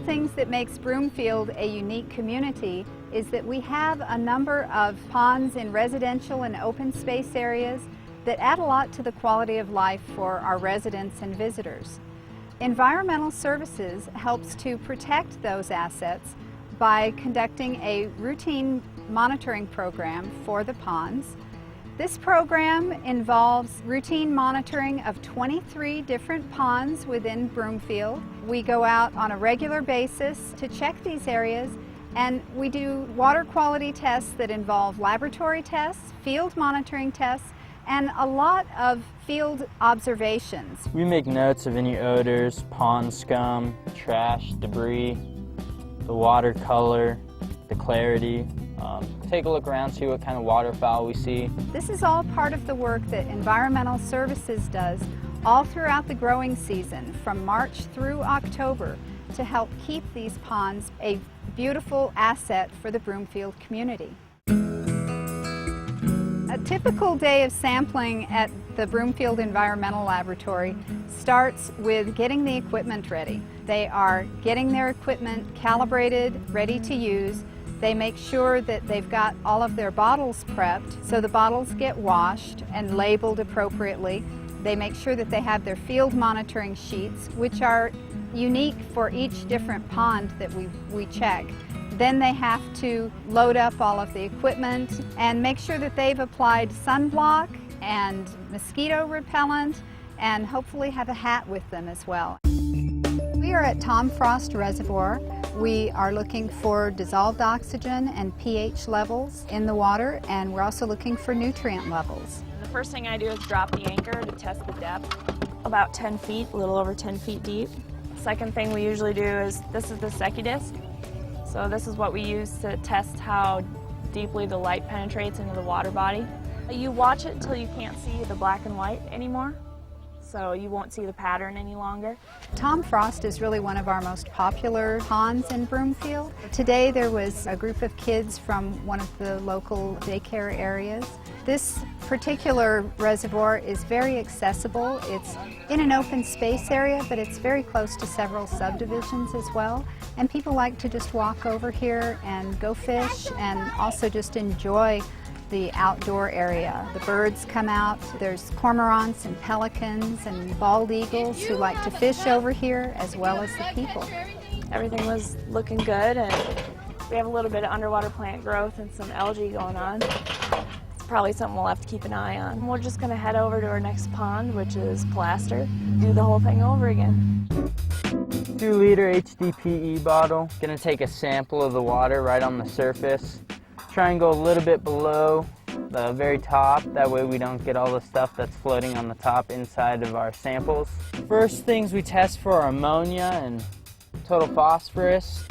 things that makes Broomfield a unique community is that we have a number of ponds in residential and open space areas that add a lot to the quality of life for our residents and visitors. Environmental Services helps to protect those assets by conducting a routine monitoring program for the ponds. This program involves routine monitoring of 23 different ponds within Broomfield. We go out on a regular basis to check these areas, and we do water quality tests that involve laboratory tests, field monitoring tests, and a lot of field observations. We make notes of any odors, pond scum, trash, debris, the water color, the clarity. Take a look around, see what kind of waterfowl we see. This is all part of the work that Environmental Services does all throughout the growing season, from March through October, to help keep these ponds a beautiful asset for the Broomfield community. A typical day of sampling at the Broomfield Environmental Laboratory starts with getting the equipment ready. They are getting their equipment calibrated, ready to use. They make sure that they've got all of their bottles prepped, so the bottles get washed and labeled appropriately. They make sure that they have their field monitoring sheets, which are unique for each different pond that we check. Then they have to load up all of the equipment and make sure that they've applied sunblock and mosquito repellent, and hopefully have a hat with them as well. We are at Tom Frost Reservoir. We are looking for dissolved oxygen and pH levels in the water, and we're also looking for nutrient levels. The first thing I do is drop the anchor to test the depth, about 10 feet, a little over 10 feet deep. Second thing we usually do is, this is the Secchi disc. So this is what we use to test how deeply the light penetrates into the water body. You watch it until you can't see the black and white anymore, so you won't see the pattern any longer. Tom Frost is really one of our most popular ponds in Broomfield. Today there was a group of kids from one of the local daycare areas. This particular reservoir is very accessible. It's in an open space area, but it's very close to several subdivisions as well. And people like to just walk over here and go fish and also just enjoy the outdoor area. The birds come out. There's cormorants and pelicans and bald eagles who like to fish over here, as well as the people. Everything was looking good, and we have a little bit of underwater plant growth and some algae going on. It's probably something we'll have to keep an eye on. We're just going to head over to our next pond, which is Plaster, do the whole thing over again. 2-liter HDPE bottle. Gonna take a sample of the water right on the surface. Try and go a little bit below the very top, that way we don't get all the stuff that's floating on the top inside of our samples. First things we test for are ammonia and total phosphorus.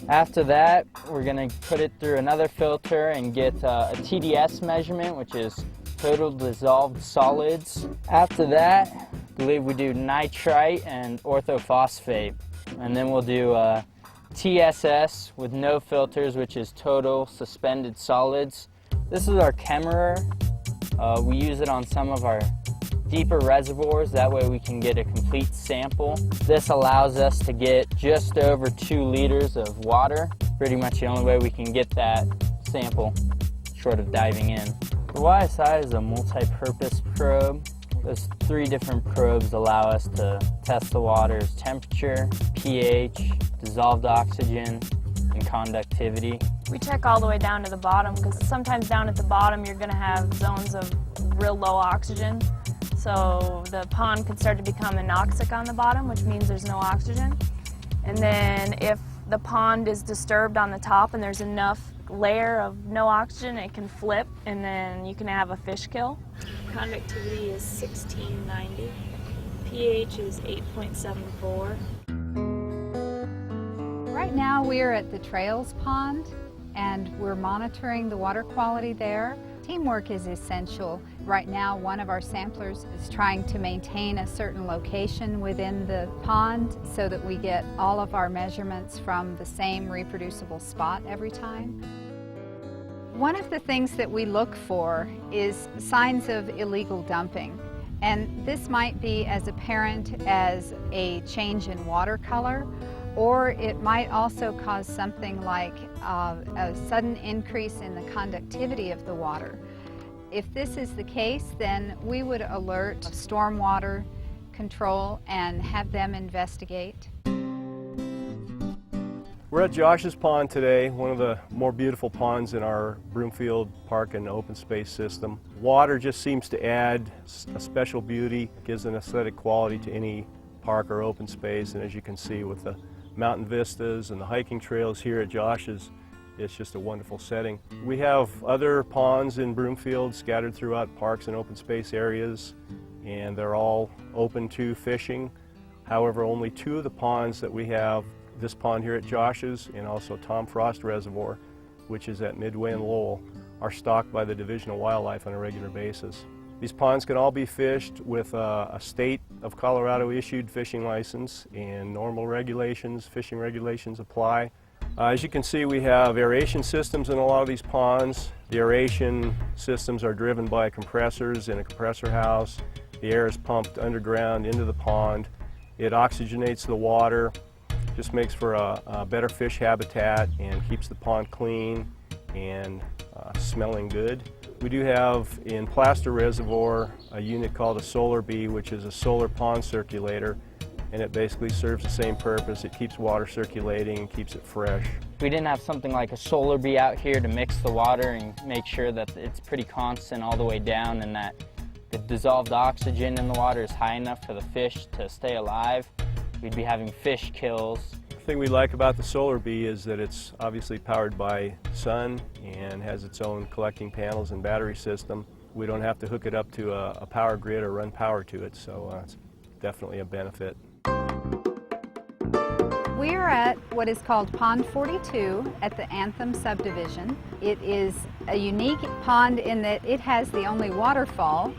After that, we're going to put it through another filter and get a TDS measurement, which is total dissolved solids. After that, I believe we do nitrite and orthophosphate, and then we'll do TSS with no filters, which is total suspended solids. This is our chemirer. We use it on some of our deeper reservoirs, that way we can get a complete sample. This allows us to get just over 2 liters of water. Pretty much the only way we can get that sample, short of diving in. The YSI is a multi-purpose probe. Those 3 different probes allow us to test the water's temperature, pH, dissolved oxygen, and conductivity. We check all the way down to the bottom, because sometimes down at the bottom you're going to have zones of real low oxygen. So the pond could start to become anoxic on the bottom, which means there's no oxygen. And then if the pond is disturbed on the top and there's enough layer of no oxygen, it can flip, and then you can have a fish kill. Conductivity is 1690. pH is 8.74. Right now we are at the Trails Pond, and we're monitoring the water quality there. Teamwork is essential. Right now, one of our samplers is trying to maintain a certain location within the pond so that we get all of our measurements from the same reproducible spot every time. One of the things that we look for is signs of illegal dumping. And this might be as apparent as a change in water color, or it might also cause something like a sudden increase in the conductivity of the water. If this is the case, then we would alert stormwater control and have them investigate. We're at Josh's Pond today, one of the more beautiful ponds in our Broomfield Park and open space system. Water just seems to add a special beauty, gives an aesthetic quality to any park or open space, and as you can see with the mountain vistas and the hiking trails here at Josh's, it's just a wonderful setting. We have other ponds in Broomfield scattered throughout parks and open space areas, and they're all open to fishing. However, only 2 of the ponds that we have, this pond here at Josh's and also Tom Frost Reservoir, which is at Midway and Lowell, are stocked by the Division of Wildlife on a regular basis. These ponds can all be fished with a state of Colorado issued fishing license, and normal regulations, fishing regulations apply. As you can see, we have aeration systems in a lot of these ponds. The aeration systems are driven by compressors in a compressor house. The air is pumped underground into the pond. It oxygenates the water, just makes for a better fish habitat and keeps the pond clean and smelling good. We do have in Plaster Reservoir a unit called a Solar Bee, which is a solar pond circulator, and it basically serves the same purpose. It keeps water circulating and keeps it fresh. If we didn't have something like a Solar Bee out here to mix the water and make sure that it's pretty constant all the way down and that the dissolved oxygen in the water is high enough for the fish to stay alive, we'd be having fish kills. The thing we like about the Solar Bee is that it's obviously powered by sun and has its own collecting panels and battery system. We don't have to hook it up to a power grid or run power to it, so it's definitely a benefit. We are at what is called Pond 42 at the Anthem subdivision. It is a unique pond in that it has the only waterfall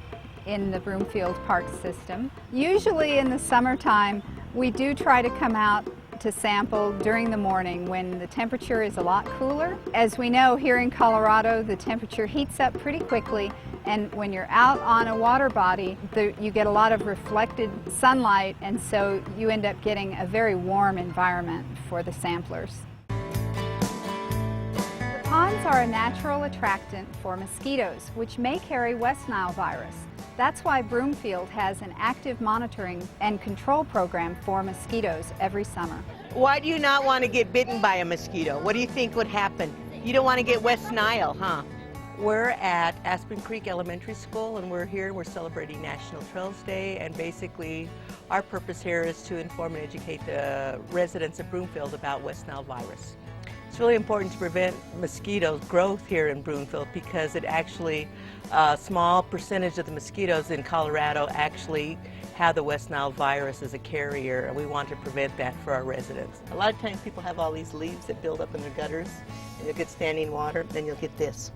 in the Broomfield Park system. Usually in the summertime, we do try to come out to sample during the morning when the temperature is a lot cooler. As we know, here in Colorado, the temperature heats up pretty quickly, and when you're out on a water body, you get a lot of reflected sunlight, and so you end up getting a very warm environment for the samplers. Ponds are a natural attractant for mosquitoes, which may carry West Nile virus. That's why Broomfield has an active monitoring and control program for mosquitoes every summer. Why do you not want to get bitten by a mosquito? What do you think would happen? You don't want to get West Nile, huh? We're at Aspen Creek Elementary School, and we're here, we're celebrating National Trails Day, and basically our purpose here is to inform and educate the residents of Broomfield about West Nile virus. It's really important to prevent mosquito growth here in Broomfield because it actually, a small percentage of the mosquitoes in Colorado actually have the West Nile virus as a carrier, and we want to prevent that for our residents. A lot of times people have all these leaves that build up in their gutters, and you'll get standing water, then you'll get this.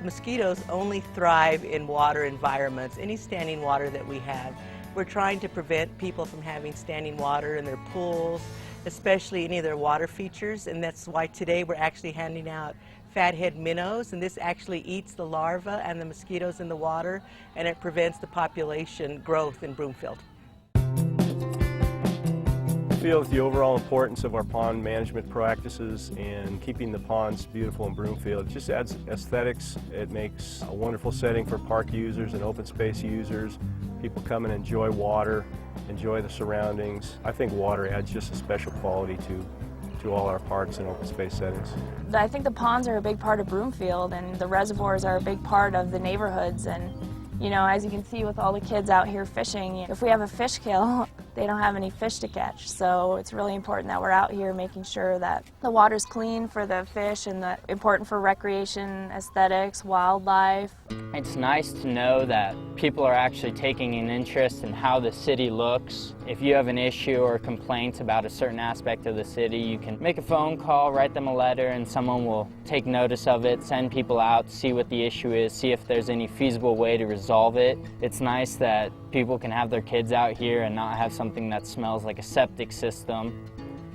Mosquitoes only thrive in water environments, any standing water that we have. We're trying to prevent people from having standing water in their pools, especially any of their water features, and that's why today we're actually handing out fathead minnows, and this actually eats the larvae and the mosquitoes in the water, and it prevents the population growth in Broomfield. I feel that the overall importance of our pond management practices and keeping the ponds beautiful in Broomfield just adds aesthetics. It makes a wonderful setting for park users and open space users. People come and enjoy water, enjoy the surroundings. I think water adds just a special quality to all our parks and open space settings. I think the ponds are a big part of Broomfield, and the reservoirs are a big part of the neighborhoods. And you know, as you can see with all the kids out here fishing, if we have a fish kill, they don't have any fish to catch. So it's really important that we're out here making sure that the water's clean for the fish and that important for recreation, aesthetics, wildlife. It's nice to know that people are actually taking an interest in how the city looks. If you have an issue or complaints about a certain aspect of the city, you can make a phone call, write them a letter, and someone will take notice of it, send people out, see what the issue is, see if there's any feasible way to resolve it. It's nice that people can have their kids out here and not have something that smells like a septic system,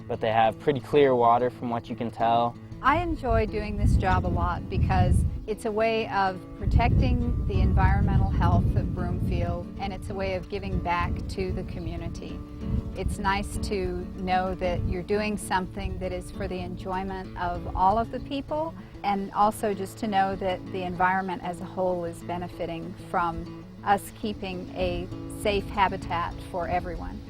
but they have pretty clear water from what you can tell, I enjoy doing this job a lot because it's a way of protecting the environmental health of Broomfield, and it's a way of giving back to the community. It's nice to know that you're doing something that is for the enjoyment of all of the people, and also just to know that the environment as a whole is benefiting from us keeping a safe habitat for everyone.